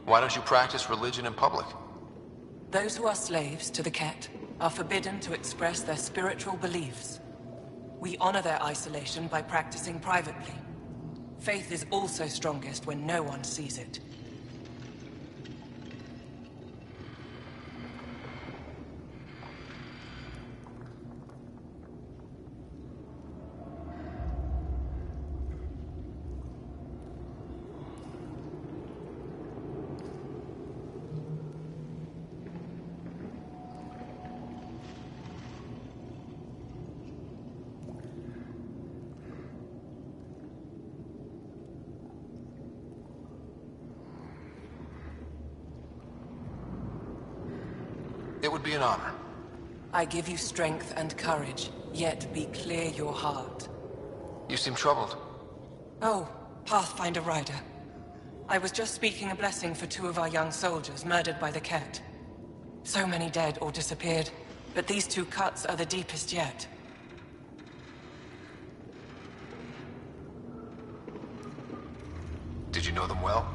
Why don't you practice religion in public? Those who are slaves to the Ket are forbidden to express their spiritual beliefs. We honor their isolation by practicing privately. Faith is also strongest when no one sees it. It would be an honor. I give you strength and courage, yet be clear your heart. You seem troubled. Oh, Pathfinder Rider. I was just speaking a blessing for 2 of our young soldiers murdered by the Ket. So many dead or disappeared, but these 2 cuts are the deepest yet. Did you know them well?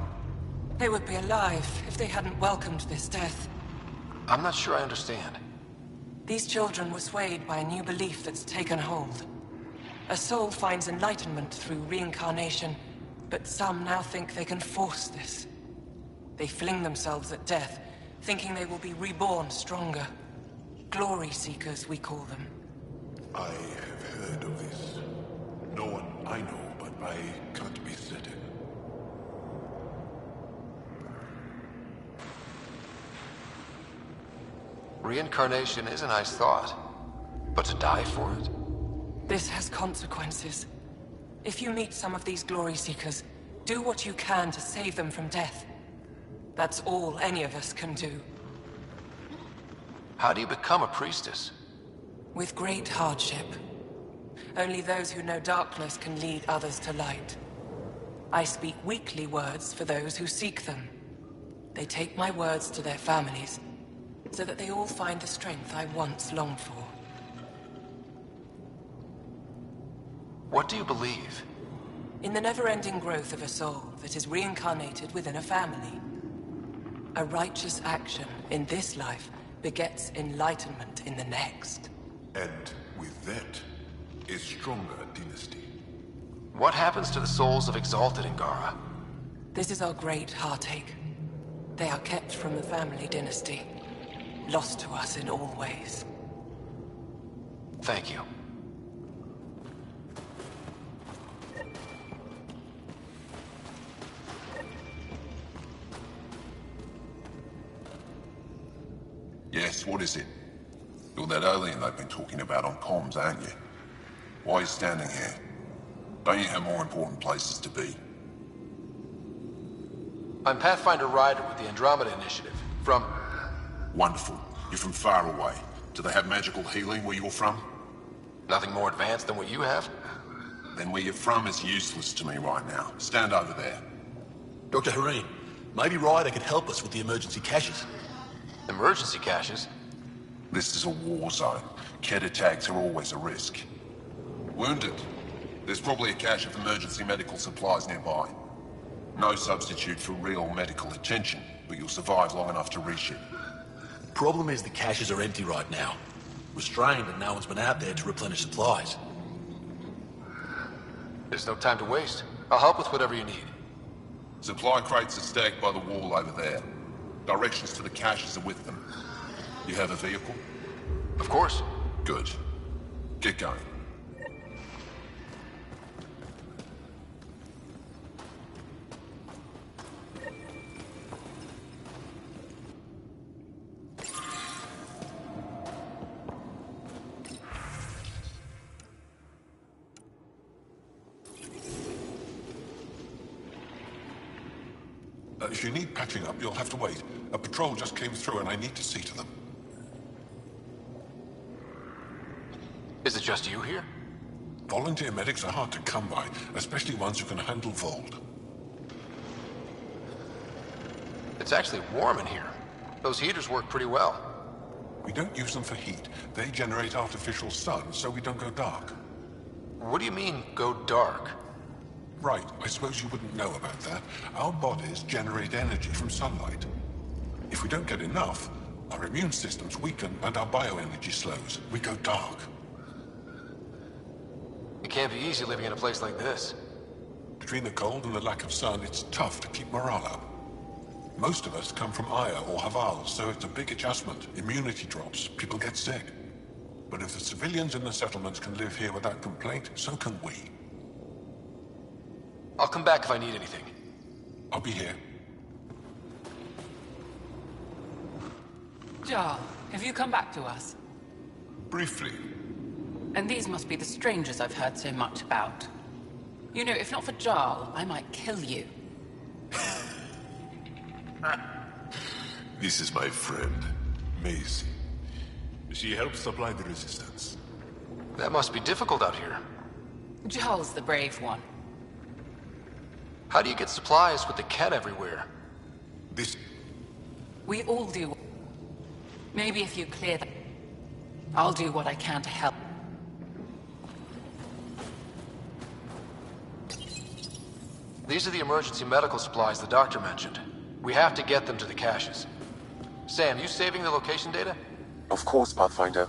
They would be alive if they hadn't welcomed this death. I'm not sure I understand. These children were swayed by a new belief that's taken hold. A soul finds enlightenment through reincarnation, but some now think they can force this. They fling themselves at death, thinking they will be reborn stronger. Glory seekers, we call them. I have heard of this. No one I know, but I can't be certain. Reincarnation is a nice thought, but to die for it? This has consequences. If you meet some of these glory seekers, do what you can to save them from death. That's all any of us can do. How do you become a priestess? With great hardship. Only those who know darkness can lead others to light. I speak weekly words for those who seek them. They take my words to their families, so that they all find the strength I once longed for. What do you believe? In the never-ending growth of a soul that is reincarnated within a family. A righteous action in this life begets enlightenment in the next. And with that, a stronger dynasty. What happens to the souls of exalted Ingara? This is our great heartache. They are kept from the family dynasty. Lost to us in all ways. Thank you. Yes, what is it? You're that alien they've been talking about on comms, aren't you? Why are you standing here? Don't you have more important places to be? I'm Pathfinder Rider with the Andromeda Initiative, from... Wonderful. You're from far away. Do they have magical healing where you're from? Nothing more advanced than what you have? Then where you're from is useless to me right now. Stand over there. Dr. Hareen, maybe Ryder could help us with the emergency caches. Emergency caches? This is a war zone. Ket attacks are always a risk. Wounded? There's probably a cache of emergency medical supplies nearby. No substitute for real medical attention, but you'll survive long enough to reship. Problem is the caches are empty right now. Restrained and no one's been out there to replenish supplies. There's no time to waste. I'll help with whatever you need. Supply crates are stacked by the wall over there. Directions to the caches are with them. You have a vehicle? Of course. Good. Get going. If you need patching up, you'll have to wait. A patrol just came through and I need to see to them. Is it just you here? Volunteer medics are hard to come by, especially ones who can handle Vold. It's actually warm in here. Those heaters work pretty well. We don't use them for heat. They generate artificial sun, so we don't go dark. What do you mean, go dark? Right, I suppose you wouldn't know about that. Our bodies generate energy from sunlight. If we don't get enough, our immune systems weaken and our bioenergy slows. We go dark. It can't be easy living in a place like this. Between the cold and the lack of sun, it's tough to keep morale up. Most of us come from Aya or Haval, so it's a big adjustment. Immunity drops, people get sick. But if the civilians in the settlements can live here without complaint, so can we. I'll come back if I need anything. I'll be here. Jarl, have you come back to us? Briefly. And these must be the strangers I've heard so much about. You know, if not for Jarl, I might kill you. This is my friend, Maisie. She helps supply the resistance. That must be difficult out here. Jarl's the brave one. How do you get supplies with the cat everywhere? This... We all do. Maybe if you clear that, I'll do what I can to help. These are the emergency medical supplies the doctor mentioned. We have to get them to the caches. Sam, you saving the location data? Of course, Pathfinder.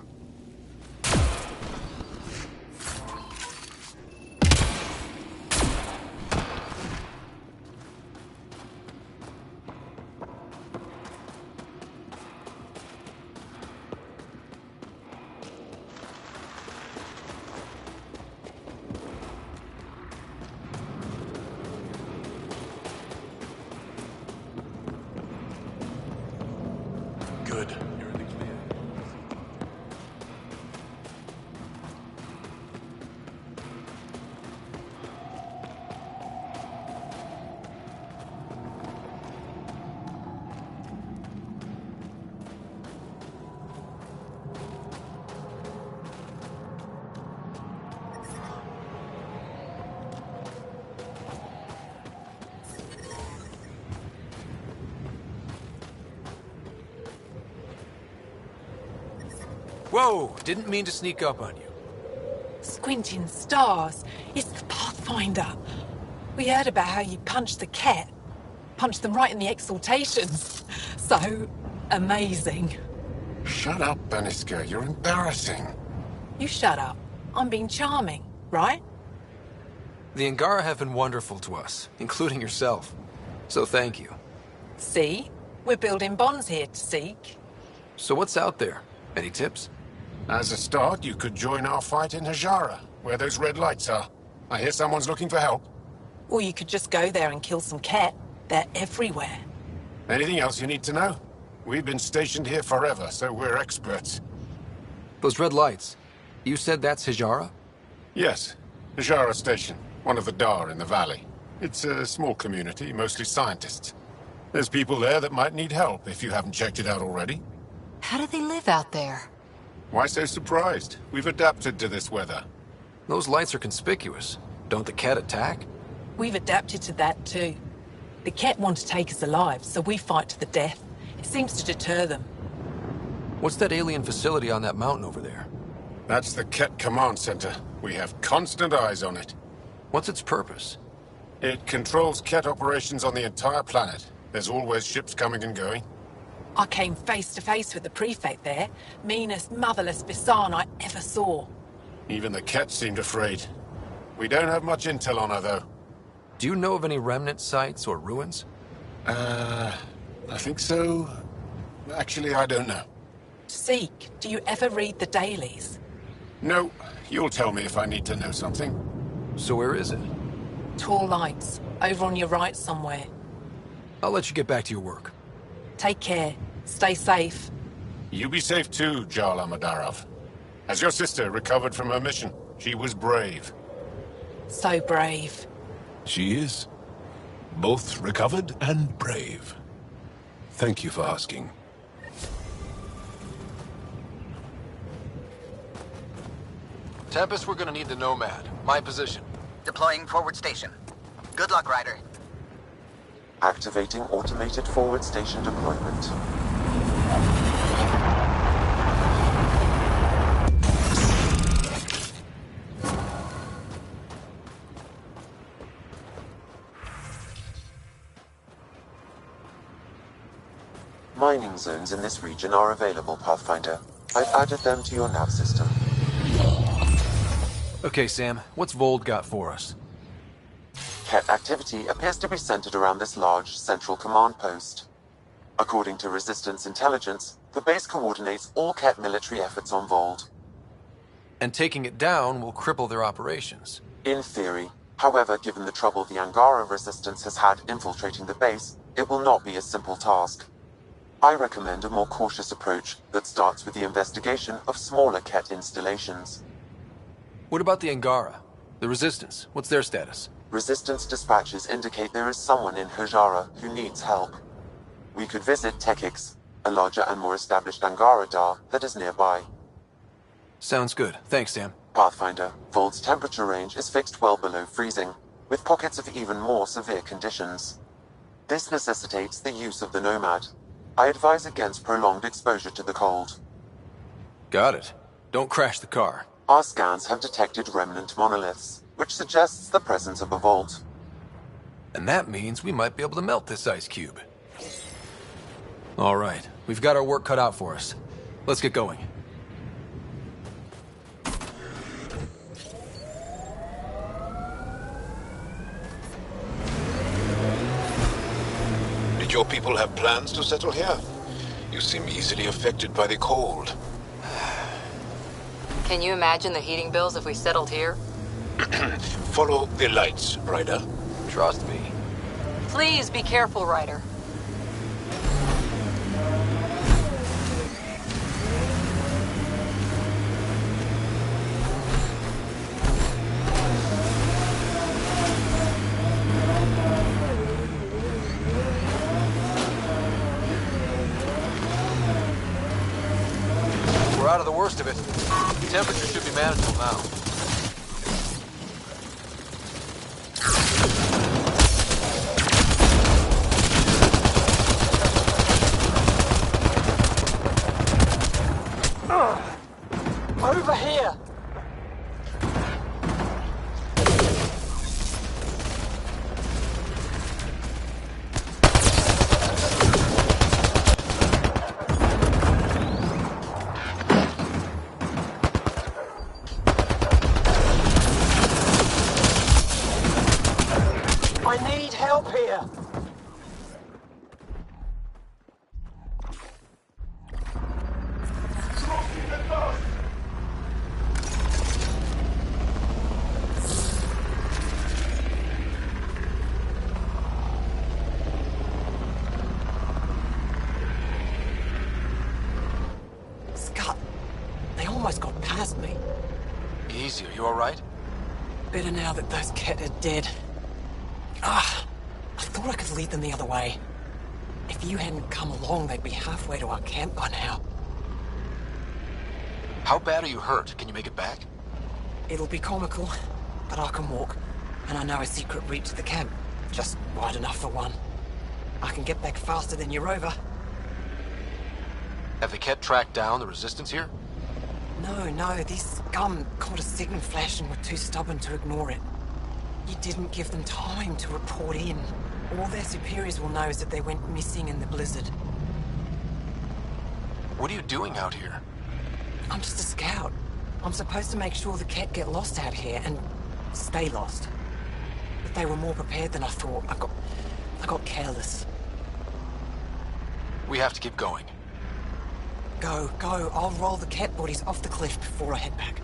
Good. You're in the clear. Whoa! Didn't mean to sneak up on you. Squinting stars. It's the Pathfinder. We heard about how you punched the cat. Punched them right in the exaltations. So amazing. Shut up, Baniska. You're embarrassing. You shut up. I'm being charming, right? The Angara have been wonderful to us, including yourself. So thank you. See? We're building bonds here to seek. So what's out there? Any tips? As a start, you could join our fight in Hajara, where those red lights are. I hear someone's looking for help. Or you could just go there and kill some cat. They're everywhere. Anything else you need to know? We've been stationed here forever, so we're experts. Those red lights. You said that's Hijara? Yes, Hajara Station, one of the Dar in the valley. It's a small community, mostly scientists. There's people there that might need help if you haven't checked it out already. How do they live out there? Why so surprised? We've adapted to this weather. Those lights are conspicuous. Don't the cat attack? We've adapted to that too. The cat want to take us alive, so we fight to the death. It seems to deter them. What's that alien facility on that mountain over there? That's the Ket Command Center. We have constant eyes on it. What's its purpose? It controls Ket operations on the entire planet. There's always ships coming and going. I came face to face with the prefect there. Meanest, motherless Bisan I ever saw. Even the Ket seemed afraid. We don't have much intel on her, though. Do you know of any remnant sites or ruins? I think so. Actually, I don't know. Seek, do you ever read the dailies? No, you'll tell me if I need to know something. So where is it? Tall lights, over on your right somewhere. I'll let you get back to your work. Take care. Stay safe. You be safe too, Jarl Amadarov. Has your sister recovered from her mission? She was brave. So brave. She is. Both recovered and brave. Thank you for asking. Tempest, we're gonna need the Nomad. My position. Deploying forward station. Good luck, Ryder. Activating automated forward station deployment. Mining zones in this region are available, Pathfinder. I've added them to your nav system. Okay, Sam, what's Vold got for us? Ket activity appears to be centered around this large central command post. According to Resistance intelligence, the base coordinates all Ket military efforts on Vold. And taking it down will cripple their operations. In theory. However, given the trouble the Angara Resistance has had infiltrating the base, it will not be a simple task. I recommend a more cautious approach that starts with the investigation of smaller Ket installations. What about the Angara? The Resistance, what's their status? Resistance dispatches indicate there is someone in Hajara who needs help. We could visit Tekix, a larger and more established Angara Dar that is nearby. Sounds good. Thanks, Sam. Pathfinder, Vold's temperature range is fixed well below freezing, with pockets of even more severe conditions. This necessitates the use of the Nomad. I advise against prolonged exposure to the cold. Got it. Don't crash the car. Our scans have detected remnant monoliths, which suggests the presence of a vault. And that means we might be able to melt this ice cube. All right, we've got our work cut out for us. Let's get going. Did your people have plans to settle here? You seem easily affected by the cold. Can you imagine the heating bills if we settled here? Follow the lights, Ryder. Trust me. Please be careful, Ryder. We're out of the worst of it. The temperature should be manageable now. Over here! I need help here! Scott, they almost got past me. Easy, are you alright? Better now that those Ket are dead. Ah, I thought I could lead them the other way. If you hadn't come along, they'd be halfway to our camp by now. How bad are you hurt? Can you make it back? It'll be comical, but I can walk. And I know a secret route to the camp. Just wide enough for one. I can get back faster than your rover. Have the Ket tracked down the Resistance here? No, these scum caught a signal flash and were too stubborn to ignore it. You didn't give them time to report in. All their superiors will know is that they went missing in the blizzard. What are you doing out here? I'm just a scout. I'm supposed to make sure the Ket get lost out here and stay lost. But they were more prepared than I thought. I got careless. We have to keep going. Go. I'll roll the Ket bodies off the cliff before I head back.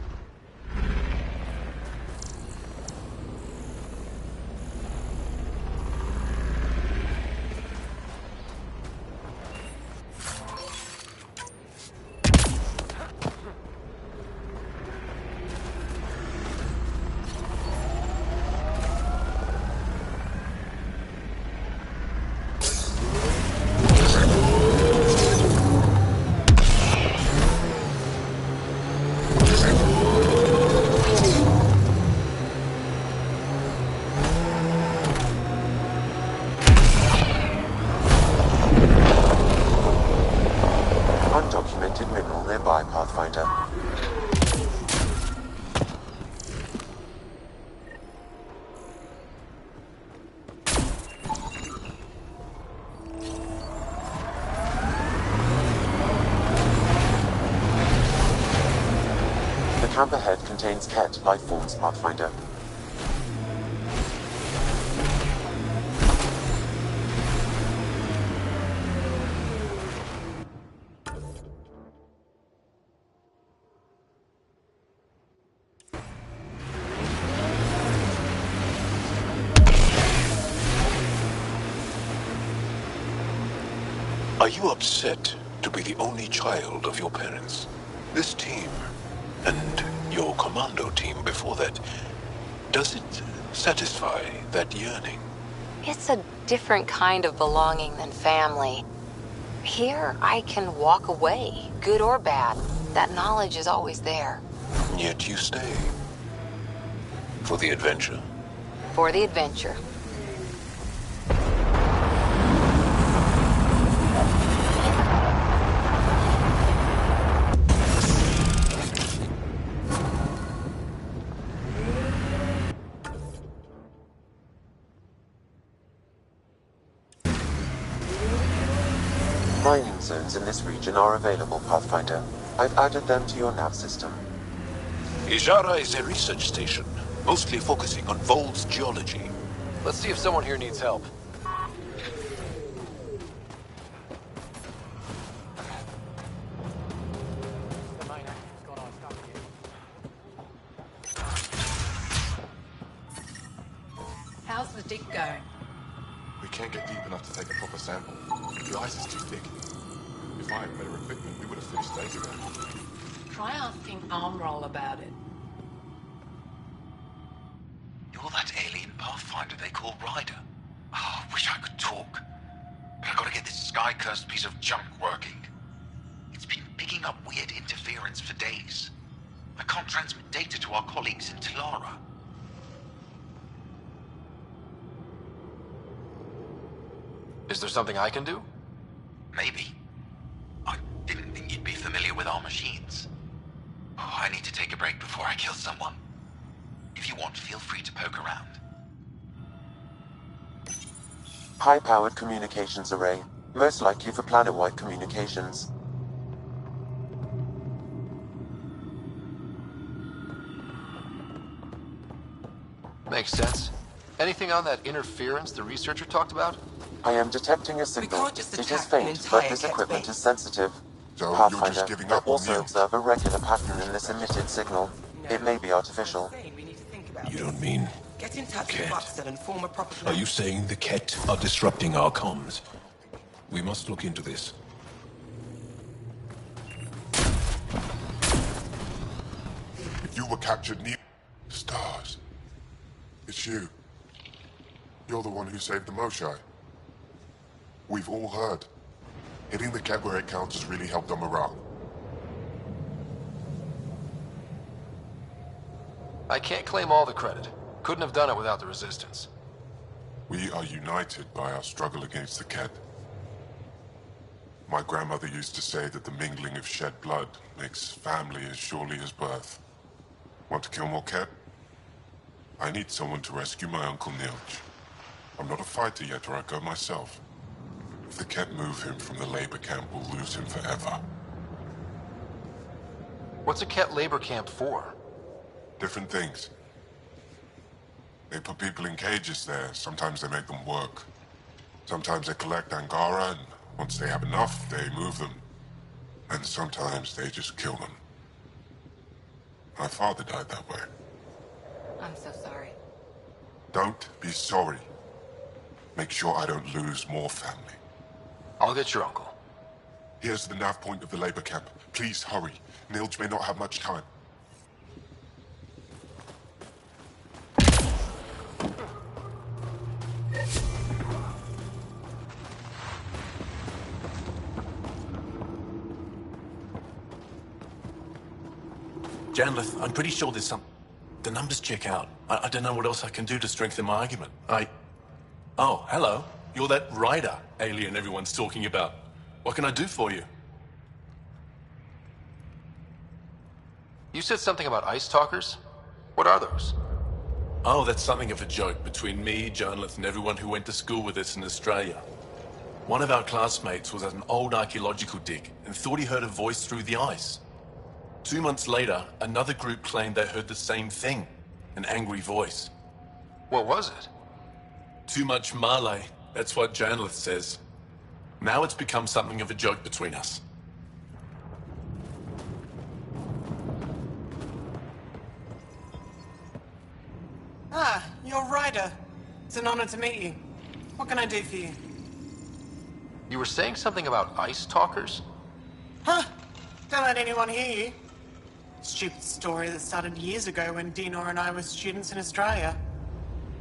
Hammerhead contains Ket life forms, Pathfinder. Are you upset to be the only child of your parents? This team, and your commando team before that, does it satisfy that yearning? It's a different kind of belonging than family. Here, I can walk away, good or bad. That knowledge is always there. Yet you stay. For the adventure? For the adventure. Mining zones in this region are available, Pathfinder. I've added them to your nav system. Ijara is a research station, mostly focusing on Vol's geology. Let's see if someone here needs help. How's the dig going? We can't get deep enough to take a proper sample. The ice is too thick. If I had better equipment, we would have finished days ago. Try asking Armroll about it. You're that alien Pathfinder they call Ryder. Oh, I wish I could talk. But I gotta get this sky-cursed piece of junk working. It's been picking up weird interference for days. I can't transmit data to our colleagues in Talara. Is there something I can do? Maybe. I didn't think you'd be familiar with our machines. Oh, I need to take a break before I kill someone. If you want, feel free to poke around. High-powered communications array, most likely for planet-wide communications. Makes sense. Anything on that interference the researcher talked about? I am detecting a signal. can't just It is attack an faint, entire but this Ket equipment base. is sensitive. So you're Pathfinder, just giving I up on also Neil? observe a regular pattern in this emitted signal. It may be artificial. You don't mean... Get in touch Ket. with Watson and form a proper Are plan. you saying the Ket are disrupting our comms? We must look into this. If you were captured near stars, it's you. You're the one who saved the Moshai. We've all heard. Hitting the Ket where it counts has really helped our morale. I can't claim all the credit. Couldn't have done it without the Resistance. We are united by our struggle against the Ket. My grandmother used to say that the mingling of shed blood makes family as surely as birth. Want to kill more Ket? I need someone to rescue my Uncle Nilj. I'm not a fighter yet, or I'd go myself. If the Ket move him from the labor camp, we'll lose him forever. What's a Ket labor camp for? Different things. They put people in cages there. Sometimes they make them work. Sometimes they collect Angara, and once they have enough, they move them. And sometimes they just kill them. My father died that way. I'm so sorry. Don't be sorry. Make sure I don't lose more family. I'll get your uncle. Here's the nav point of the labor camp. Please hurry. Nilj may not have much time. Janlith, I'm pretty sure there's some... The numbers check out. I don't know what else I can do to strengthen my argument. Oh, hello. You're that Ryder alien everyone's talking about. What can I do for you? You said something about ice talkers? What are those? Oh, that's something of a joke between me, Janlith, and everyone who went to school with us in Australia. One of our classmates was at an old archaeological dig and thought he heard a voice through the ice. 2 months later, another group claimed they heard the same thing. An angry voice. What was it? Too much Malay, that's what Janlith says. Now it's become something of a joke between us. Ah, you're Ryder. It's an honor to meet you. What can I do for you? You were saying something about ice talkers? Huh? Don't let anyone hear you. Stupid story that started years ago when Dinor and I were students in Australia.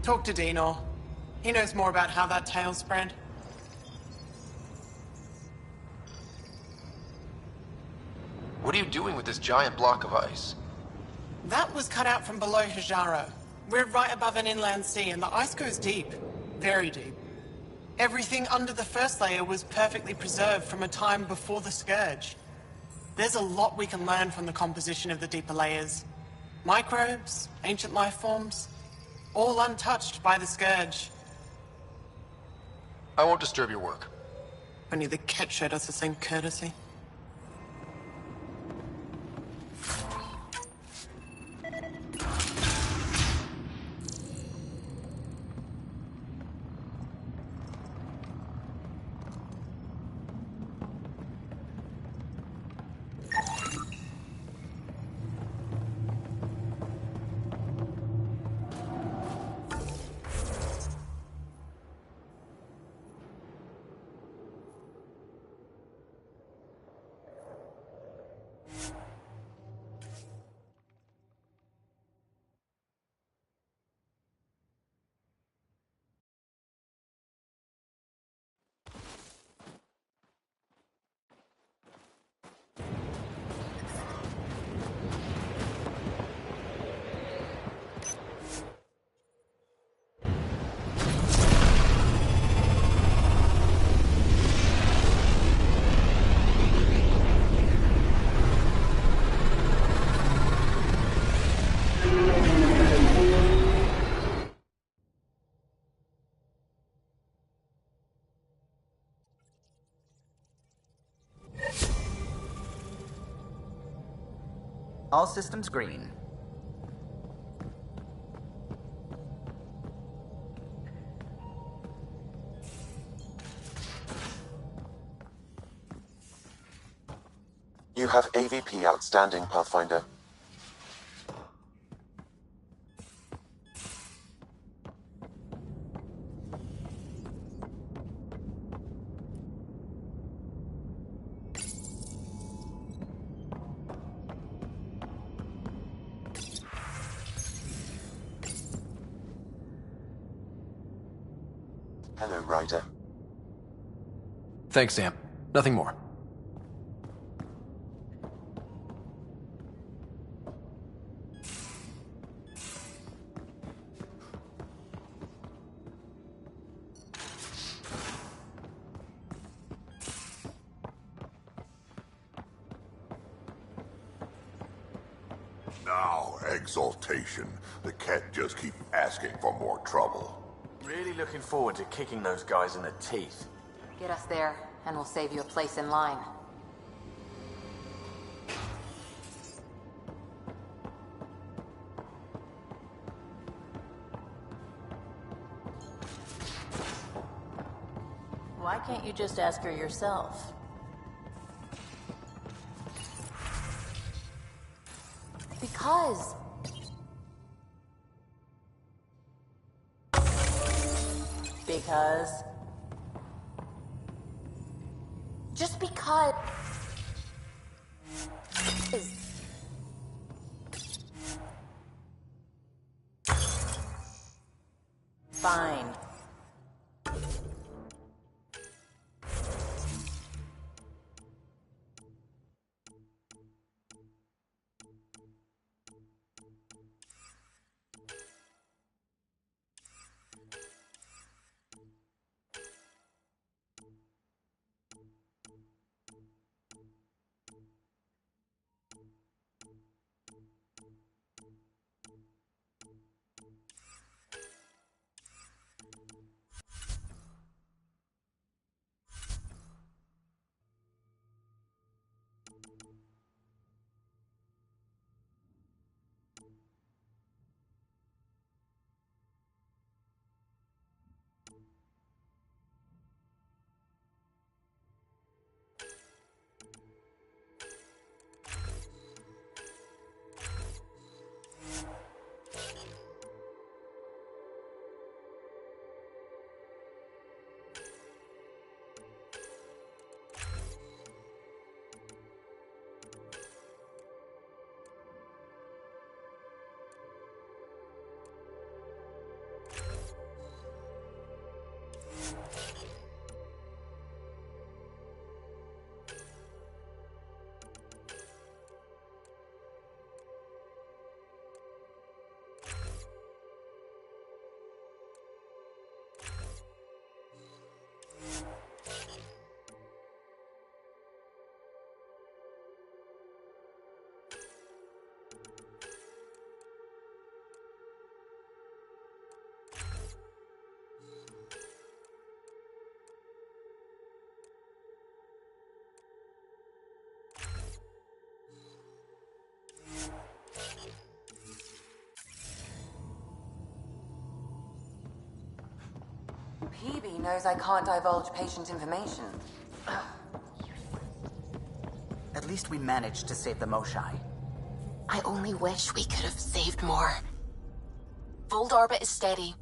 Talk to Dinor. He knows more about how that tale spread. What are you doing with this giant block of ice? That was cut out from below Hijaro. We're right above an inland sea and the ice goes deep. Very deep. Everything under the first layer was perfectly preserved from a time before the Scourge. There's a lot we can learn from the composition of the deeper layers. Microbes, ancient life forms, all untouched by the Scourge. I won't disturb your work. Only the Ket showed us the same courtesy. All systems green. You have AVP outstanding, Pathfinder. Hello, Ryder. Thanks, Sam. Nothing more. Now, exaltation. The Ket just keep asking for more trouble. Really looking forward to kicking those guys in the teeth. Get us there, and we'll save you a place in line. Why can't you just ask her yourself? Because... Because... Just because... Fine. Peavy knows I can't divulge patient information. At least we managed to save the Moshai. I only wish we could have saved more. Fold orbit is steady.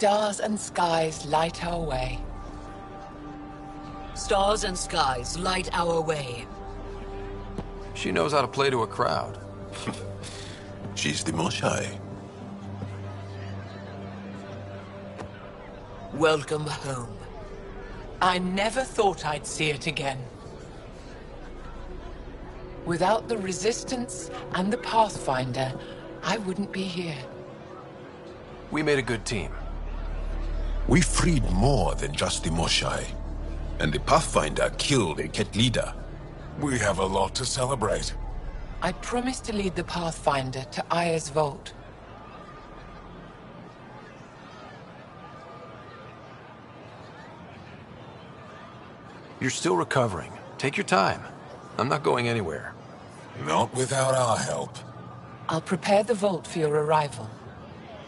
Stars and skies light our way. Stars and skies light our way. She knows how to play to a crowd. She's the Moshai. Welcome home. I never thought I'd see it again. Without the Resistance and the Pathfinder, I wouldn't be here. We made a good team. We freed more than just the Moshai. And the Pathfinder killed a Ket leader. We have a lot to celebrate. I promised to lead the Pathfinder to Aya's vault. You're still recovering. Take your time. I'm not going anywhere. Not without our help. I'll prepare the vault for your arrival.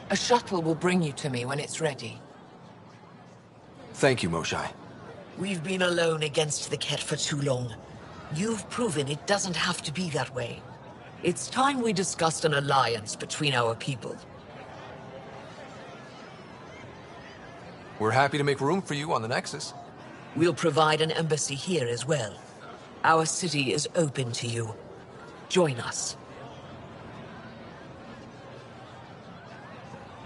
A shuttle will bring you to me when it's ready. Thank you, Moshai. We've been alone against the Ket for too long. You've proven it doesn't have to be that way. It's time we discussed an alliance between our people. We're happy to make room for you on the Nexus. We'll provide an embassy here as well. Our city is open to you. Join us.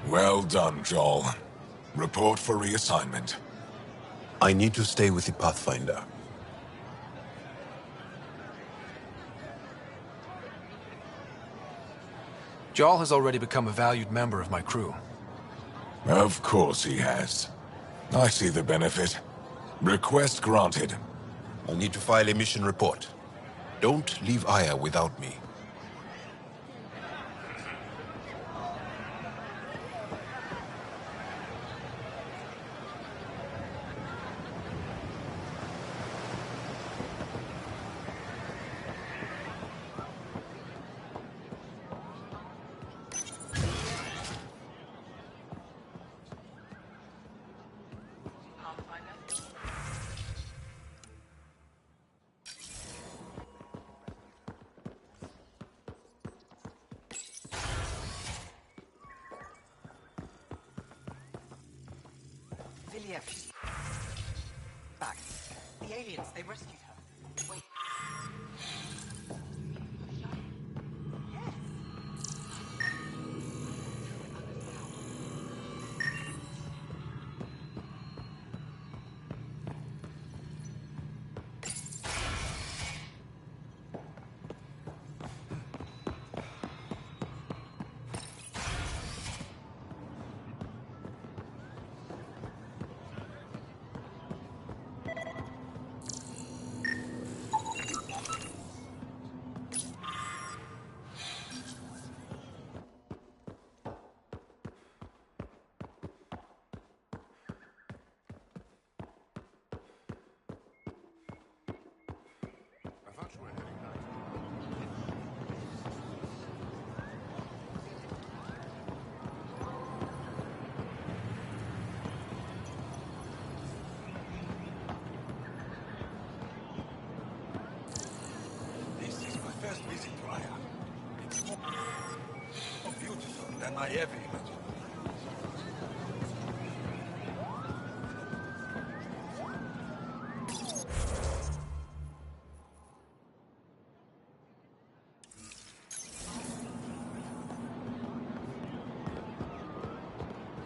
Well done, Joel. Report for reassignment. I need to stay with the Pathfinder. Jarl has already become a valued member of my crew. Of course he has. I see the benefit. Request granted. I'll need to file a mission report. Don't leave Aya without me. Back. The aliens. They rescued her. Wait. First visit to Aya. It's more beautiful than I ever imagined.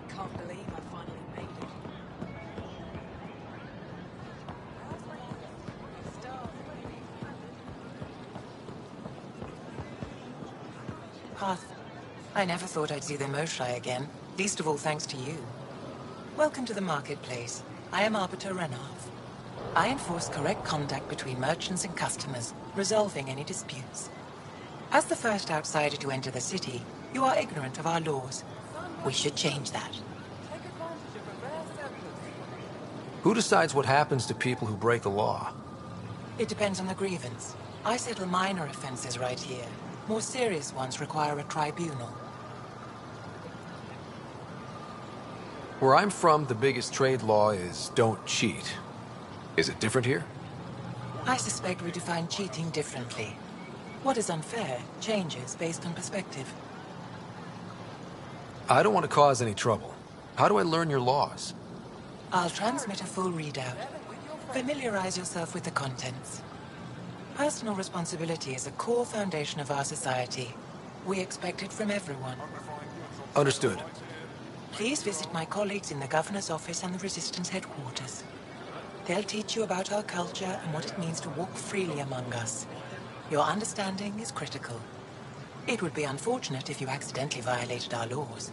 Can't believe I finally made it. Path. I never thought I'd see the Moshai again, least of all thanks to you. Welcome to the marketplace. I am Arbiter Renarth. I enforce correct conduct between merchants and customers, resolving any disputes. As the first outsider to enter the city, you are ignorant of our laws. We should change that. Who decides what happens to people who break the law? It depends on the grievance. I settle minor offenses right here. More serious ones require a tribunal. Where I'm from, the biggest trade law is don't cheat. Is it different here? I suspect we define cheating differently. What is unfair changes based on perspective. I don't want to cause any trouble. How do I learn your laws? I'll transmit a full readout. Familiarize yourself with the contents. Personal responsibility is a core foundation of our society. We expect it from everyone. Understood. Please visit my colleagues in the Governor's office and the Resistance headquarters. They'll teach you about our culture and what it means to walk freely among us. Your understanding is critical. It would be unfortunate if you accidentally violated our laws.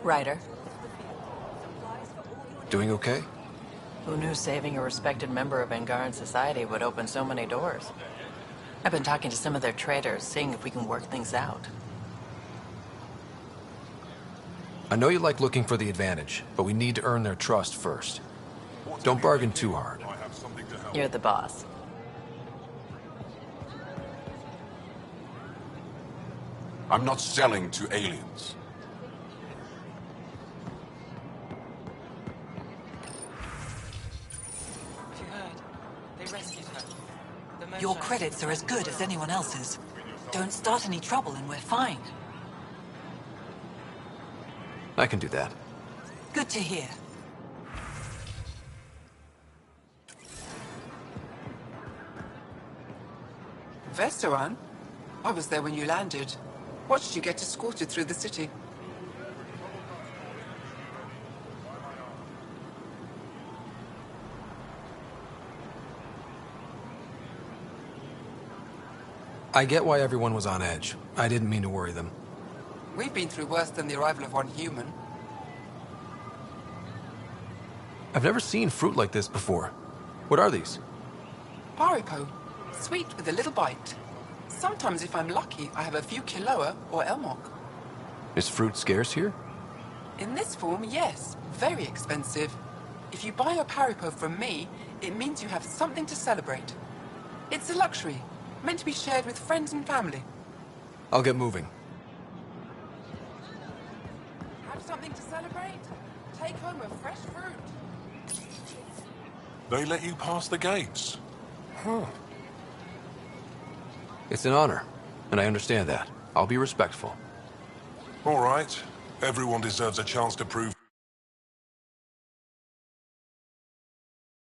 Ryder, Doing okay? who knew saving a respected member of Angaran society would open so many doors? I've been talking to some of their traders, seeing if we can work things out. I know you like looking for the advantage, but we need to earn their trust first. Don't bargain too hard. You're the boss. I'm not selling to aliens. Your credits are as good as anyone else's. Don't start any trouble and we're fine. I can do that. Good to hear. Vesteran? I was there when you landed. Watched you get escorted through the city. I get why everyone was on edge. I didn't mean to worry them. We've been through worse than the arrival of one human. I've never seen fruit like this before. What are these? Paripo. Sweet with a little bite. Sometimes, if I'm lucky, I have a few kiloa or elmok. Is fruit scarce here? In this form, yes. Very expensive. If you buy a paripo from me, it means you have something to celebrate. It's a luxury, meant to be shared with friends and family. I'll get moving. Have something to celebrate? Take home a fresh fruit. They let you pass the gates. Huh. It's an honor, and I understand that. I'll be respectful. All right. Everyone deserves a chance to prove